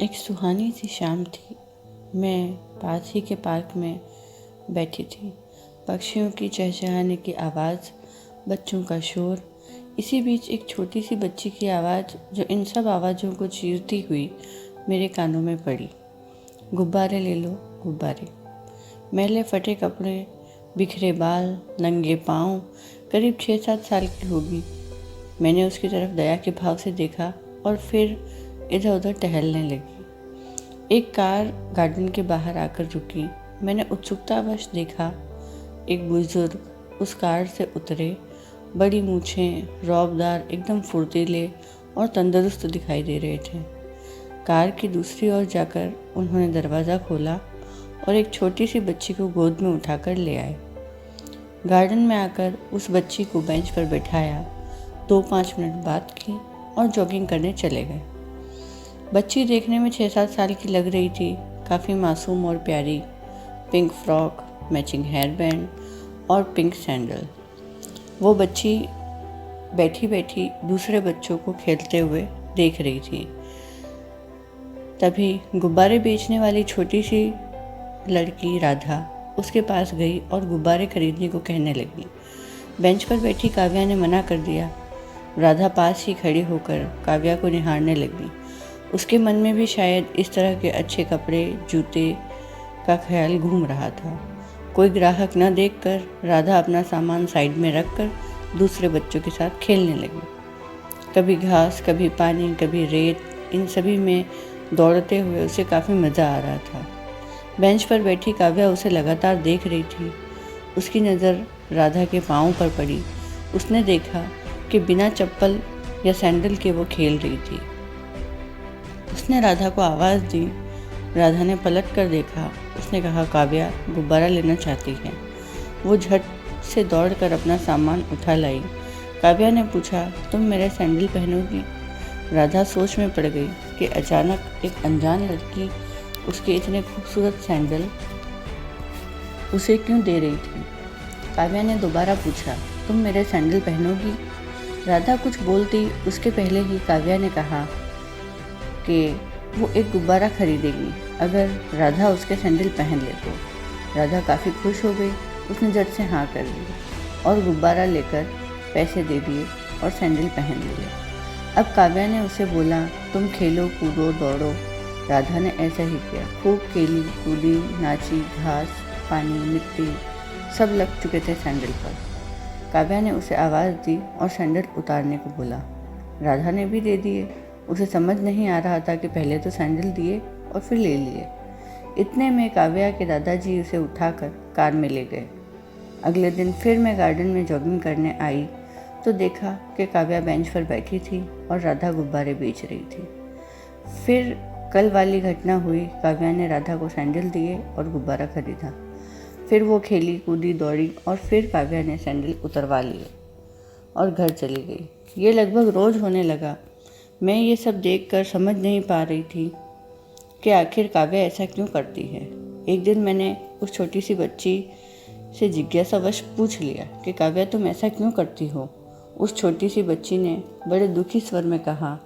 एक सुहानी सी शाम थी। मैं पास ही के पार्क में बैठी थी। पक्षियों की चहचहाने की आवाज़, बच्चों का शोर, इसी बीच एक छोटी सी बच्ची की आवाज़ जो इन सब आवाज़ों को चीरती हुई मेरे कानों में पड़ी। गुब्बारे ले लो, गुब्बारे। मैले फटे कपड़े, बिखरे बाल, नंगे पाँव, करीब 6-7 साल की होगी। मैंने उसकी तरफ दया के भाव से देखा और फिर इधर उधर टहलने लगी। एक कार गार्डन के बाहर आकर रुकी। मैंने उत्सुकतावश देखा, एक बुजुर्ग उस कार से उतरे। बड़ी मूछें, रौबदार, एकदम फुर्तीले और तंदुरुस्त दिखाई दे रहे थे। कार की दूसरी ओर जाकर उन्होंने दरवाज़ा खोला और एक छोटी सी बच्ची को गोद में उठाकर ले आए। गार्डन में आकर उस बच्ची को बेंच पर बैठाया, 2-5 मिनट बात की और जॉगिंग करने चले गए। बच्ची देखने में 6-7 साल की लग रही थी, काफ़ी मासूम और प्यारी। Pink frock, matching hair band और पिंक सैंडल। वो बच्ची बैठी बैठी दूसरे बच्चों को खेलते हुए देख रही थी। तभी गुब्बारे बेचने वाली छोटी सी लड़की राधा उसके पास गई और गुब्बारे खरीदने को कहने लगी। बेंच पर बैठी काव्या ने मना कर दिया। राधा पास ही खड़ी होकर काव्या को निहारने लगी। उसके मन में भी शायद इस तरह के अच्छे कपड़े, जूते का ख्याल घूम रहा था। कोई ग्राहक न देखकर राधा अपना सामान साइड में रखकर दूसरे बच्चों के साथ खेलने लगी। कभी घास, कभी पानी, कभी रेत, इन सभी में दौड़ते हुए उसे काफ़ी मज़ा आ रहा था। बेंच पर बैठी काव्या उसे लगातार देख रही थी। उसकी नज़र राधा के पाँव पर पड़ी। उसने देखा कि बिना चप्पल या सैंडल के वो खेल रही थी। उसने राधा को आवाज़ दी। राधा ने पलट कर देखा। उसने कहा, काव्या गुब्बारा लेना चाहती है। वो झट से दौड़कर अपना सामान उठा लाई। काव्या ने पूछा, तुम मेरे सैंडल पहनोगी? राधा सोच में पड़ गई कि अचानक एक अनजान लड़की उसके इतने खूबसूरत सैंडल उसे क्यों दे रही थी। काव्या ने दोबारा पूछा, तुम मेरे सैंडल पहनोगी? राधा कुछ बोलती उसके पहले ही काव्या ने कहा कि वो एक गुब्बारा खरीदेगी अगर राधा उसके सैंडल पहन ले तो। राधा काफ़ी खुश हो गई। उसने झट से हाँ कर दी और गुब्बारा लेकर पैसे दे दिए और सैंडल पहन लिए। अब काव्या ने उसे बोला, तुम खेलो, कूदो, दौड़ो। राधा ने ऐसा ही किया। खूब खेली, कूदी, नाची। घास, पानी, मिट्टी सब लग चुके थे सैंडल पर। काव्या ने उसे आवाज़ दी और सैंडल उतारने को बोला। राधा ने भी दे दिए। उसे समझ नहीं आ रहा था कि पहले तो सैंडल दिए और फिर ले लिए। इतने में काव्या के दादाजी उसे उठाकर कार में ले गए। अगले दिन फिर मैं गार्डन में जॉगिंग करने आई तो देखा कि काव्या बेंच पर बैठी थी और राधा गुब्बारे बेच रही थी। फिर कल वाली घटना हुई। काव्या ने राधा को सैंडल दिए और गुब्बारा खरीदा। फिर वो खेली, कूदी, दौड़ी और फिर काव्या ने सैंडल उतरवा लिए और घर चली गई। ये लगभग रोज़ होने लगा। मैं ये सब देखकर समझ नहीं पा रही थी कि आखिर काव्या ऐसा क्यों करती है। एक दिन मैंने उस छोटी सी बच्ची से जिज्ञासावश पूछ लिया कि काव्या तुम ऐसा क्यों करती हो। उस छोटी सी बच्ची ने बड़े दुखी स्वर में कहा,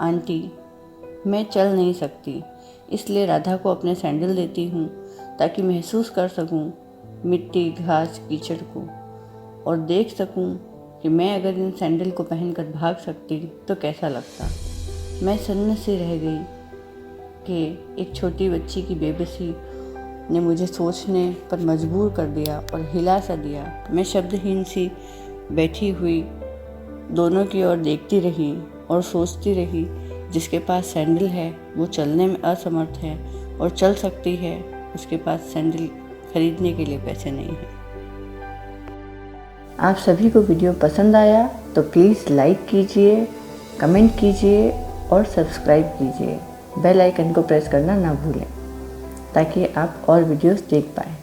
आंटी मैं चल नहीं सकती, इसलिए राधा को अपने सैंडल देती हूँ ताकि महसूस कर सकूँ मिट्टी, घास, कीचड़ को और देख सकूँ कि मैं अगर इन सैंडल को पहनकर भाग सकती तो कैसा लगता। मैं सन्न सी रह गई कि एक छोटी बच्ची की बेबसी ने मुझे सोचने पर मजबूर कर दिया और हिला सा दिया। मैं शब्दहीन सी बैठी हुई दोनों की ओर देखती रही और सोचती रही, जिसके पास सैंडल है वो चलने में असमर्थ है और चल सकती है, उसके पास सैंडल खरीदने के लिए पैसे नहीं हैं। आप सभी को वीडियो पसंद आया तो प्लीज़ लाइक कीजिए, कमेंट कीजिए और सब्सक्राइब कीजिए। बेल आइकन को प्रेस करना ना भूलें ताकि आप और वीडियोस देख पाएँ।